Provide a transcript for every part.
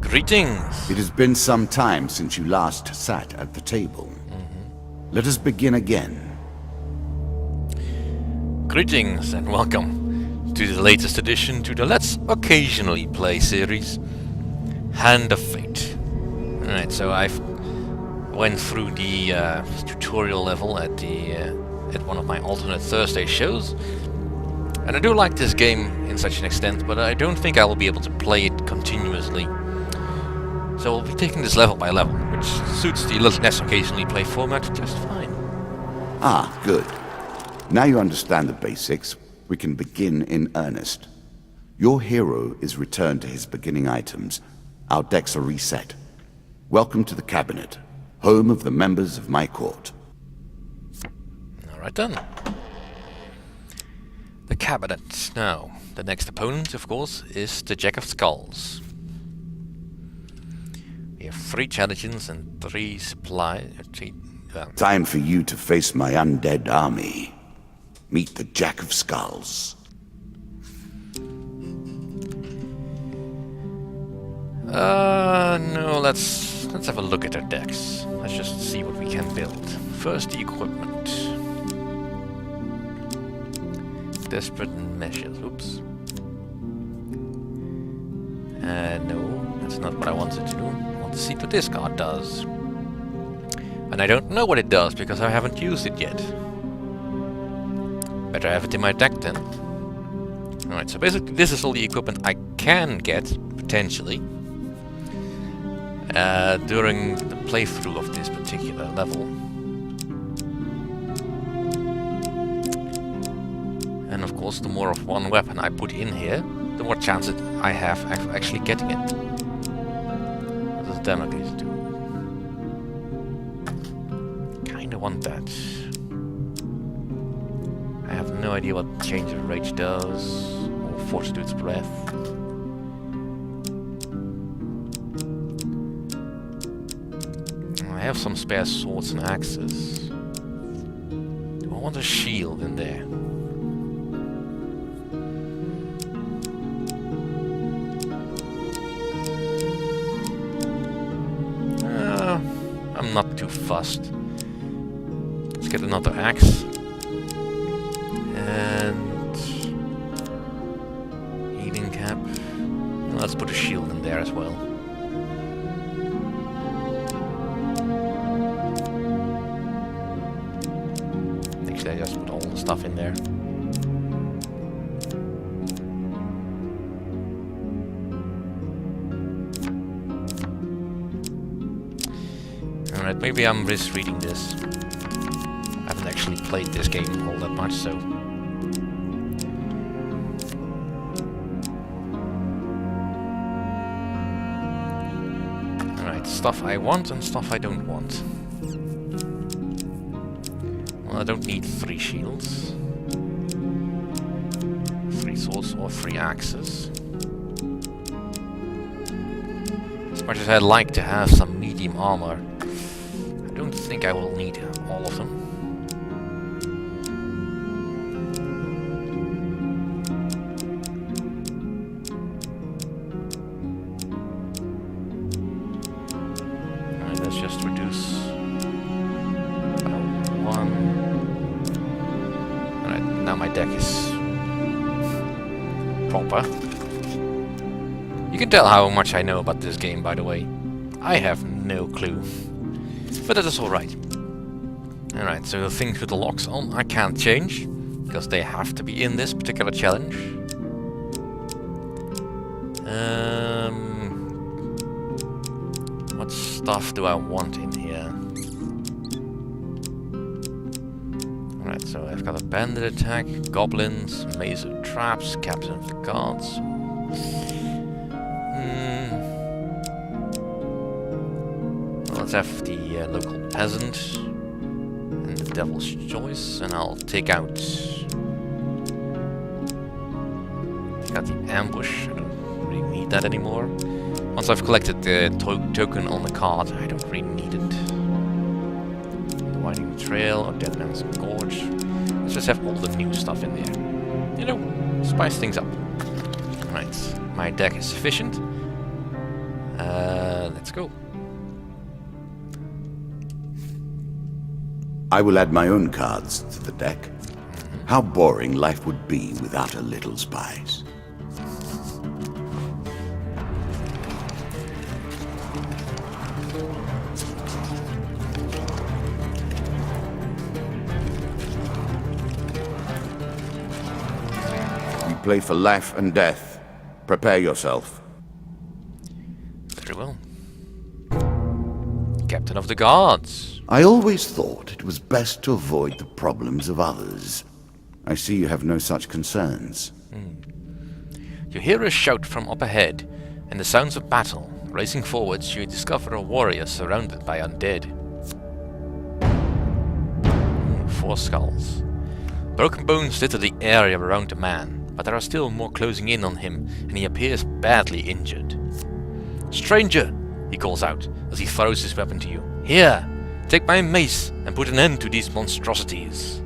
Greetings! It has been some time since you last sat at the table. Let us begin again. Greetings and welcome to the latest addition to the Let's Occasionally Play series, Hand of Fate. Alright, so I've went through the tutorial level at one of my alternate Thursday shows, and I do like this game in such an extent, but I don't think I will be able to play it continuously. So we'll be taking this level by level, which suits the Let's Occasionally Play format just fine. Ah, good. Now you understand the basics, we can begin in earnest. Your hero is returned to his beginning items. Our decks are reset. Welcome to the cabinet, home of the members of my court. Alright then. The cabinet. Now, the next opponent, of course, is the Jack of Skulls. We have 3 challenges and 3 supply... Time for you to face my undead army. Meet the Jack of Skulls. No, let's have a look at our decks. Let's just see what we can build. First, the equipment. Desperate measures. Oops. No, that's not what I wanted to do. I want to see what this card does. And I don't know what it does because I haven't used it yet. Better have it in my deck then. Alright, so basically this is all the equipment I can get, potentially, during the playthrough of this particular level. And of course, the more of one weapon I put in here, the more chance I have of actually getting it. What does damage do? Kinda want that. I have no idea what Change of Rage does, or Fortitude's Breath. I have some spare swords and axes. Do I want a shield in there? I'm not too fussed. Let's get another axe. And healing cap. Let's put a shield in there as well. Actually, I just put all the stuff in there. Alright, maybe I'm misreading this. I haven't actually played this game all that much, so... Alright, stuff I want and stuff I don't want. Well, I don't need 3 shields. 3 swords or 3 axes. As much as I'd like to have some medium armor, I don't think I will need all of them. Alright, let's just reduce by 1. Alright, now my deck is proper. You can tell how much I know about this game, by the way. I have no clue. But that is alright. Alright, so the things with the locks on I can't change, because they have to be in this particular challenge. What stuff do I want in here? Alright, so I've got a bandit attack, goblins, maze of traps, captain of the guards. Let's have the local peasant and the devil's choice, and I'll take out the ambush. I don't really need that anymore. Once I've collected the token on the card, I don't really need it. The Winding Trail or Dead Man's Gorge. Let's just have all the new stuff in there. You know, spice things up. Right, my deck is sufficient. Let's go. I will add my own cards to the deck. How boring life would be without a little spice. We play for life and death. Prepare yourself. Very well. Captain of the Guards. I always thought it was best to avoid the problems of others. I see you have no such concerns. You hear a shout from up ahead, and the sounds of battle. Racing forwards, you discover a warrior surrounded by undead. 4 skulls. Broken bones litter the area around the man, but there are still more closing in on him, and he appears badly injured. Stranger, he calls out as he throws his weapon to you. Here, take my mace and put an end to these monstrosities.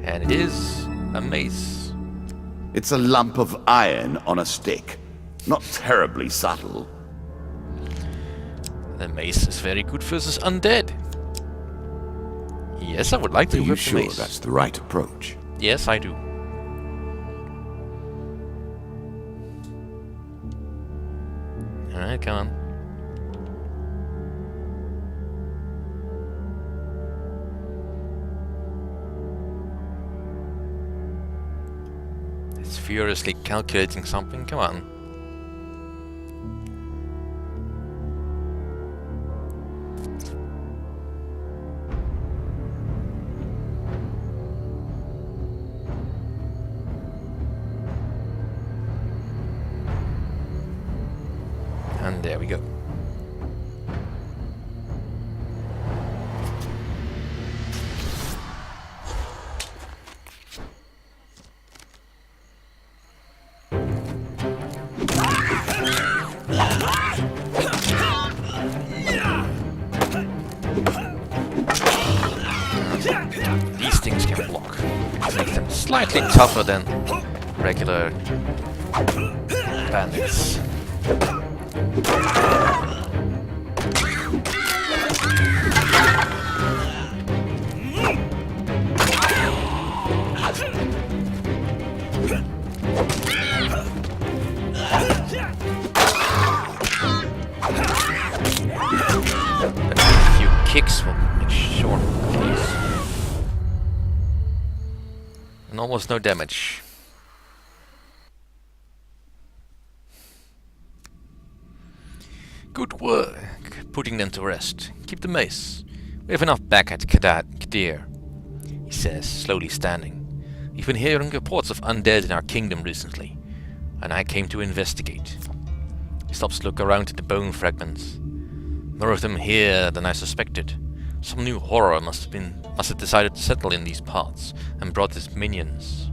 And it is a mace. It's a lump of iron on a stick. Not terribly subtle. The mace is very good versus undead. Yes, I would like to Are you whip the sure mace. that's the right approach? Yes, I do. Alright, come on. It's furiously calculating something, come on. And there we go. These things can block. Make them slightly tougher than regular bandits. A few kicks will make short of these. And almost no damage. Good work, putting them to rest. Keep the mace. We have enough back at Kadir, he says, slowly standing. We've been hearing reports of undead in our kingdom recently, and I came to investigate. He stops to look around at the bone fragments. More of them here than I suspected. Some new horror must have decided to settle in these parts and brought its minions.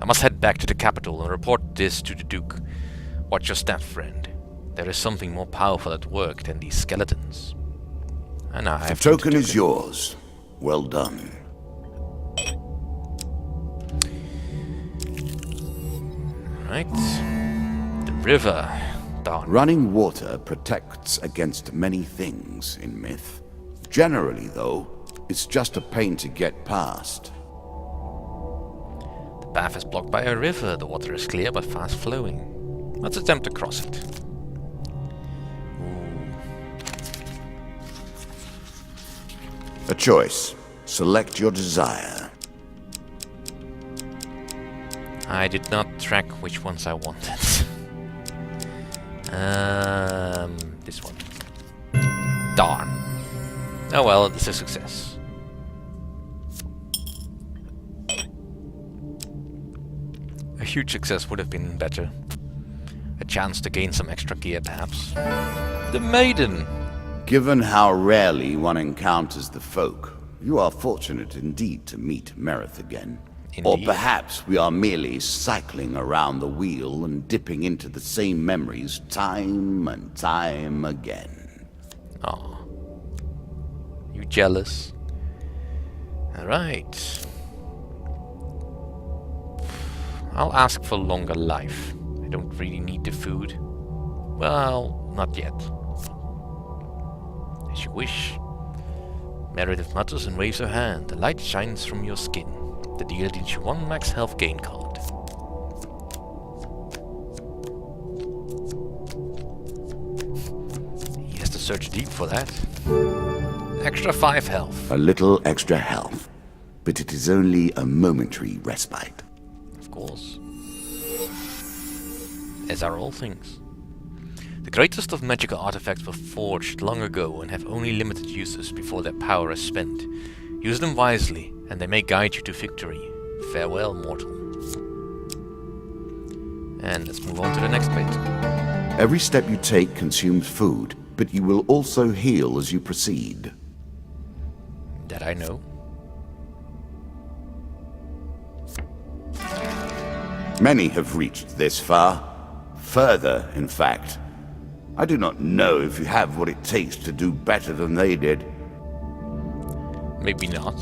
I must head back to the capital and report this to the Duke. Watch your step, friend. There is something more powerful at work than these skeletons. And I have The token is yours. Well done. Right. The river. Darn. Running water protects against many things in myth. Generally, though, it's just a pain to get past. The path is blocked by a river. The water is clear but fast flowing. Let's attempt to cross it. A choice. Select your desire. I did not track which ones I wanted. This one. Darn. Oh well, it's a success. A huge success would have been better. A chance to gain some extra gear, perhaps. The maiden! Given how rarely one encounters the folk, you are fortunate indeed to meet Merith again. Or Indeed. perhaps we are merely cycling around the wheel and dipping into the same memories time and time again. Aw. You jealous? Alright. I'll ask for longer life. I don't really need the food. Well, not yet. As you wish. Meredith mutters and waves her hand. The light shines from your skin. The deal deals you 1 max health gain card. He has to search deep for that. Extra 5 health. A little extra health, but it is only a momentary respite. Of course. As are all things. The greatest of magical artifacts were forged long ago and have only limited uses before their power is spent. Use them wisely, and they may guide you to victory. Farewell, mortal. And let's move on to the next bit. Every step you take consumes food, but you will also heal as you proceed. That I know. Many have reached this far. Further, in fact. I do not know if you have what it takes to do better than they did. Maybe not.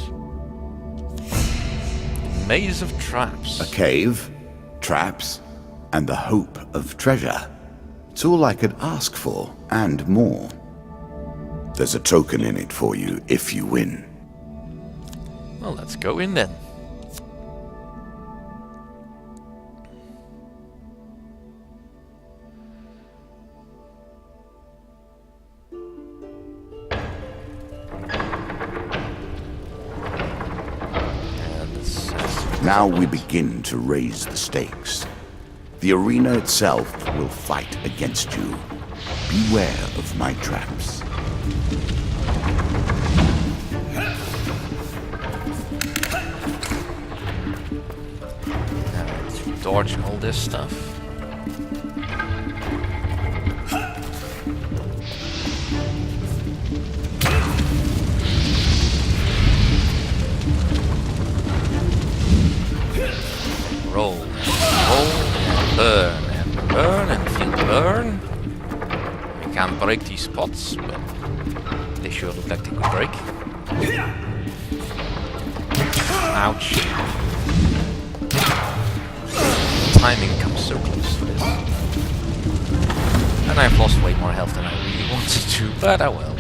Maze of traps. A cave, traps, and the hope of treasure. It's all I could ask for, and more. There's a token in it for you if you win. Well, let's go in then. Now we begin to raise the stakes. The arena itself will fight against you. Beware of my traps. Dodge all this stuff. Roll, and burn, and burn, and feel the burn. We can't break these spots, but they sure look like they could break. Ouch. Timing comes so close for this. And I've lost way more health than I really wanted to, but oh well.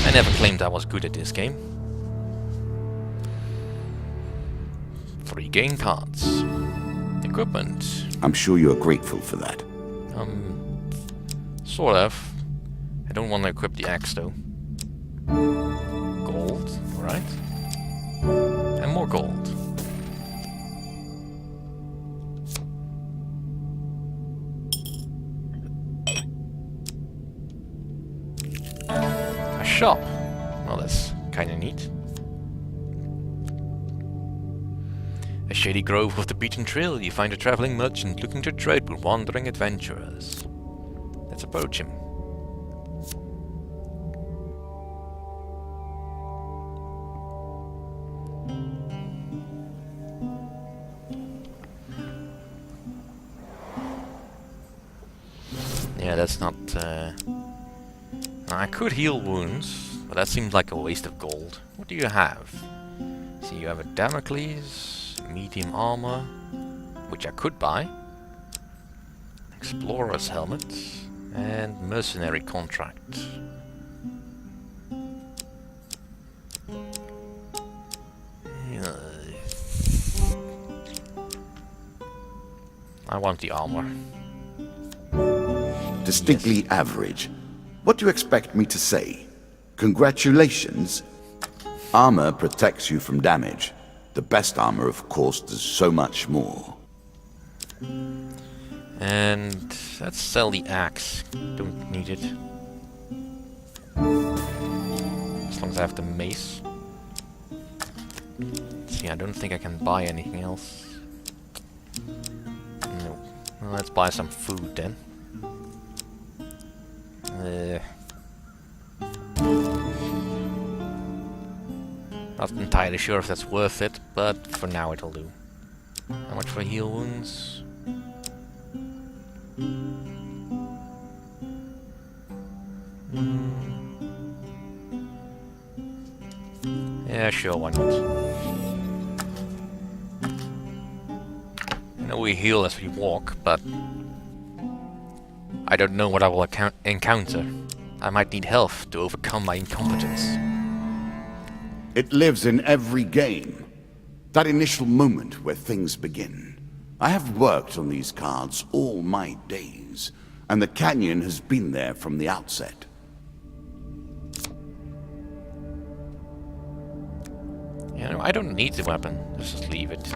I never claimed I was good at this game. 3 game cards. Equipment. I'm sure you are grateful for that. Sort of. I don't want to equip the axe though. Gold, right? And more gold. A shop. Well, that's kinda neat. A shady grove of the beaten trail, you find a traveling merchant looking to trade with wandering adventurers. Let's approach him. Yeah, that's not... I could heal wounds, but that seems like a waste of gold. What do you have? See, you have a Damocles... medium armor, which I could buy, explorer's helmet, and mercenary contract. I want the armor. Distinctly average. What do you expect me to say? Congratulations? Armor protects you from damage. The best armor, of course, does so much more. And let's sell the axe. Don't need it. As long as I have the mace. See, I don't think I can buy anything else. No. Well, let's buy some food then. Not entirely sure if that's worth it, but for now it'll do. How much for heal wounds? Yeah, sure, why not? I know we heal as we walk, but I don't know what I will encounter. I might need help to overcome my incompetence. It lives in every game. That initial moment where things begin. I have worked on these cards all my days, and the canyon has been there from the outset. You know, I don't need the weapon. Let's just leave it.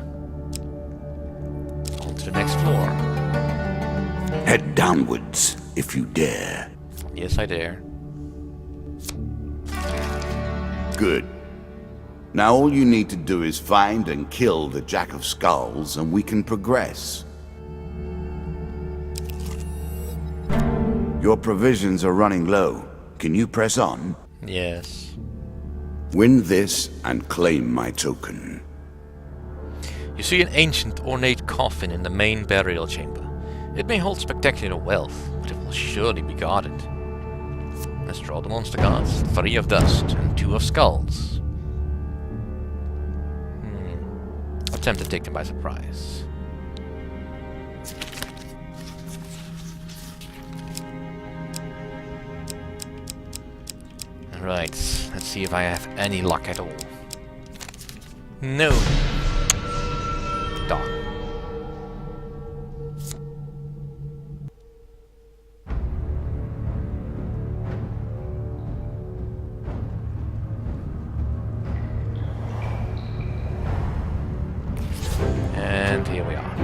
On to the next floor. Head downwards, if you dare. Yes, I dare. Good. Now all you need to do is find and kill the Jack of Skulls, and we can progress. Your provisions are running low. Can you press on? Yes. Win this and claim my token. You see an ancient, ornate coffin in the main burial chamber. It may hold spectacular wealth, but it will surely be guarded. Let's draw the monster cards. 3 of dust and 2 of skulls. Attempt to take them by surprise. Right, let's see if I have any luck at all. No. Darn. And here we are.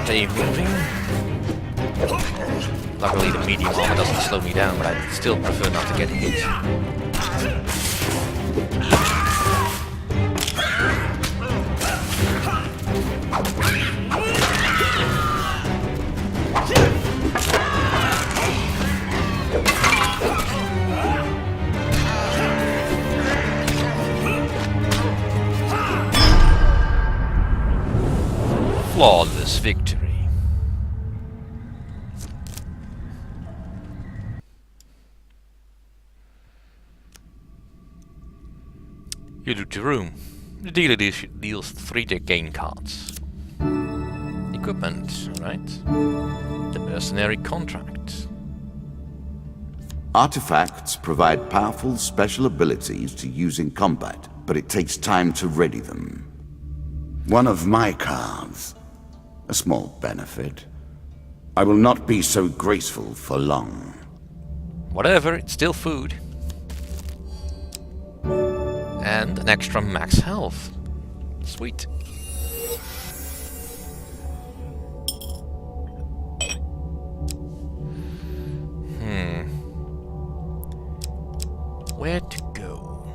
Stay moving. Luckily the medium armor doesn't slow me down, but I'd still prefer not to get hit. Flawless victory. You loot the room. The dealer deals 3 game cards. Equipment, right? The mercenary contract. Artifacts provide powerful special abilities to use in combat, but it takes time to ready them. One of my cards. A small benefit. I will not be so graceful for long. Whatever, it's still food. And an extra max health. Sweet. Where to go?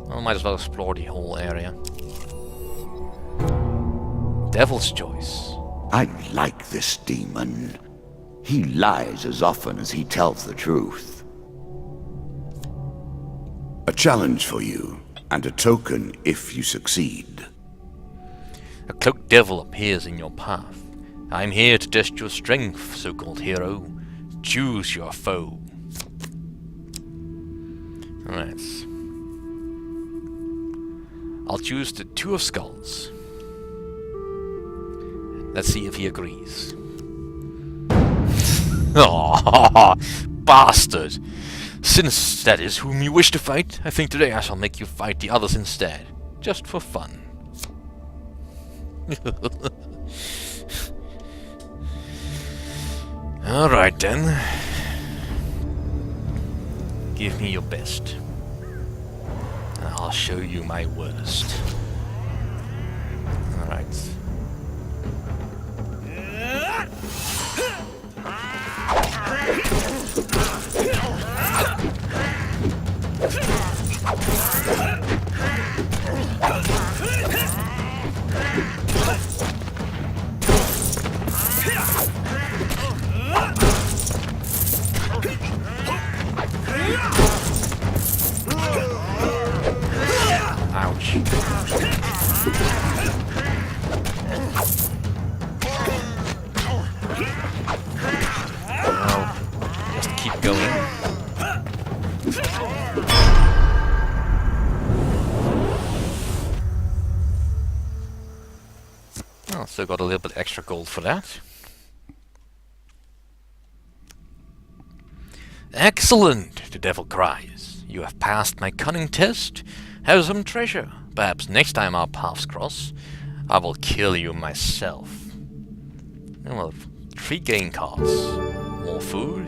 Well, might as well explore the whole area. Devil's choice. I like this demon. He lies as often as he tells the truth. A challenge for you, and a token if you succeed. A cloaked devil appears in your path. I'm here to test your strength, so-called hero. Choose your foe. Alright. I'll choose the 2 of skulls. Let's see if he agrees. Oh, bastard! Since that is whom you wish to fight, I think today I shall make you fight the others instead. Just for fun. Alright then. Give me your best. And I'll show you my worst. Alright. Ouch. Still got a little bit extra gold for that. Excellent, the devil cries. You have passed my cunning test. Have some treasure. Perhaps next time our paths cross, I will kill you myself. And well, 3 gain cards. More food.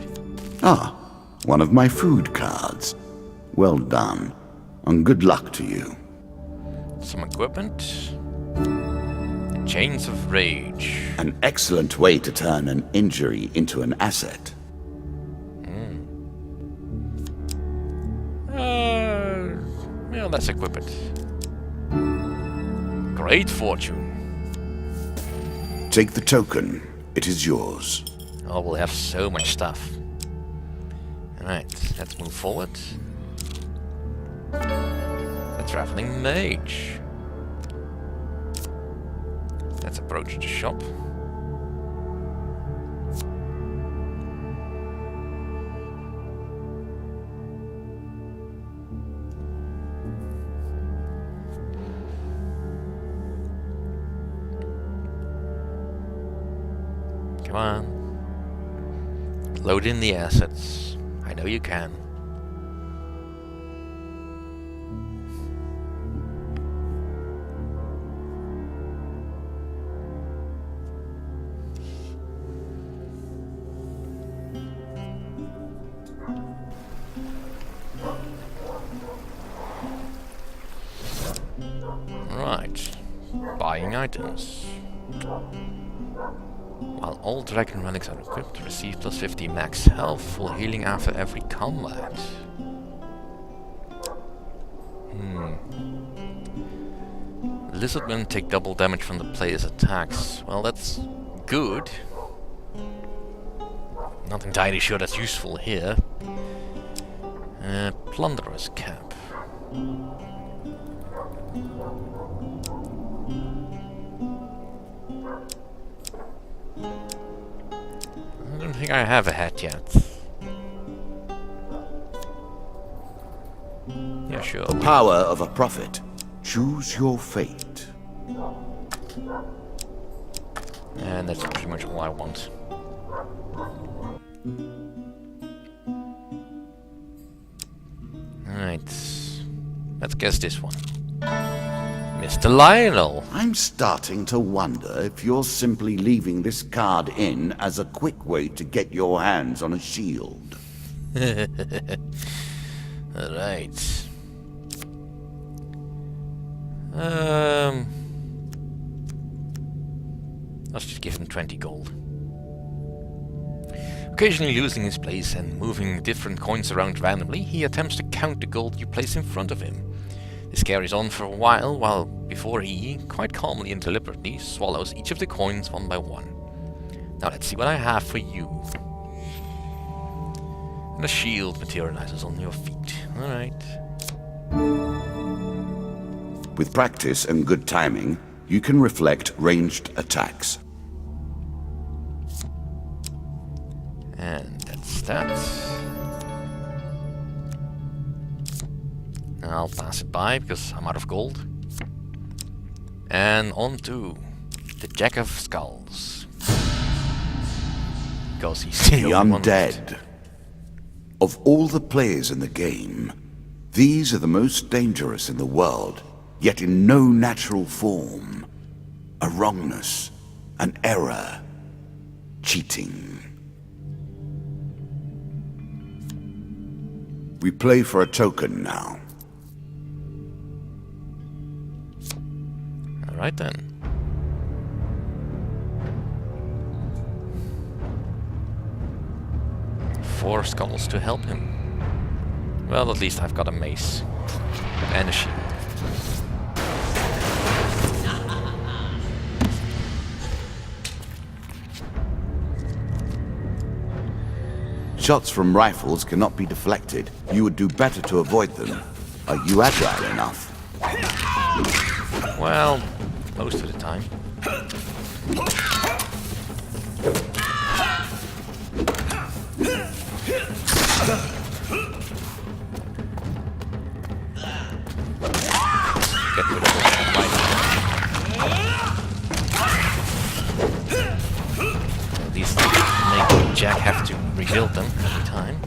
Ah, one of my food cards. Well done, and good luck to you. Some equipment. Chains of Rage. An excellent way to turn an injury into an asset. Well, let's equip it. Great fortune. Take the token. It is yours. Oh, we'll have so much stuff. Alright, let's move forward. A traveling mage. Let's approach the shop. Come on. Load in the assets. I know you can. Right. Buying items. While all dragon relics are equipped, receive plus 50 max health, full healing after every combat. Lizardmen take double damage from the player's attacks. Well, that's good. Not entirely sure that's useful here. Plunderer's cap. I don't think I have a hat yet. Yeah, sure. The power of a prophet. Choose your fate. And that's pretty much all I want. Alright. Let's guess this one. Mr. Lionel! I'm starting to wonder if you're simply leaving this card in as a quick way to get your hands on a shield. Alright. Let's just give him 20 gold. Occasionally losing his place and moving different coins around randomly, he attempts to count the gold you place in front of him. This carries on for a while before he, quite calmly and deliberately, swallows each of the coins one by one. Now let's see what I have for you. And a shield materializes on your feet. Alright. With practice and good timing, you can reflect ranged attacks. And that's that. I'll pass it by because I'm out of gold. And on to the Jack of Skulls. Because he's The the only one undead. Of all the players in the game, these are the most dangerous in the world, yet in no natural form. A wrongness, an error, cheating. We play for a token now. Alright then. Four skulls to help him. Well, at least I've got a mace. And a shield. Shots from rifles cannot be deflected. You would do better to avoid them. Are you agile enough? Well, most of the time. Get rid of this right now. killed them every time.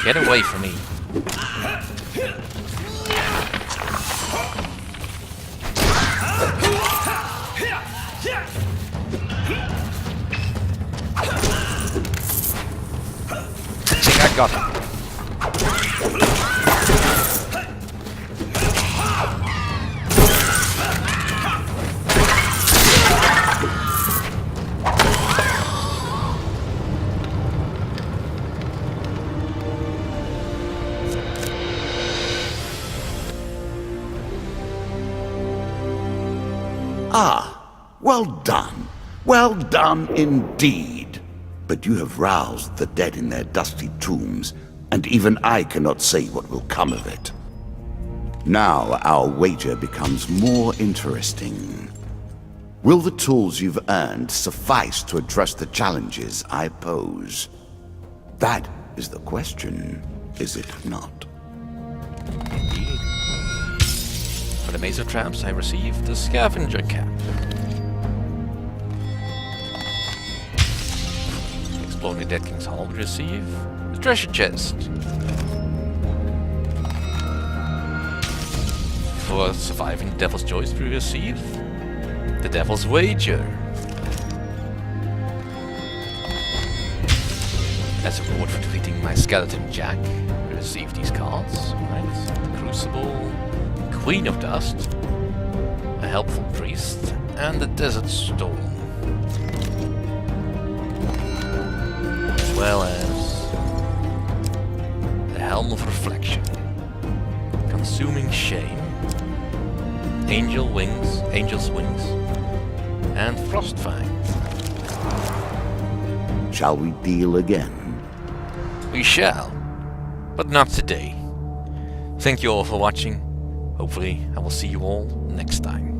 Get away from me. I think I got him. Ah, well done. Well done indeed. But you have roused the dead in their dusty tombs, and even I cannot say what will come of it. Now our wager becomes more interesting. Will the tools you've earned suffice to address the challenges I pose? That is the question, is it not? Indeed. For the maze of traps, I received the scavenger cap. Exploring the Dead King's Hall, we receive the treasure chest. For surviving the Devil's Choice, we receive the Devil's Wager. As a reward for defeating my skeleton Jack, we receive these cards. Right? The Crucible, Queen of Dust, a Helpful Priest, and the Desert Storm. As well as the Helm of Reflection, Consuming Shame, Angel's Wings, and Frostfang. Shall we deal again? We shall, but not today. Thank you all for watching. Hopefully, I will see you all next time.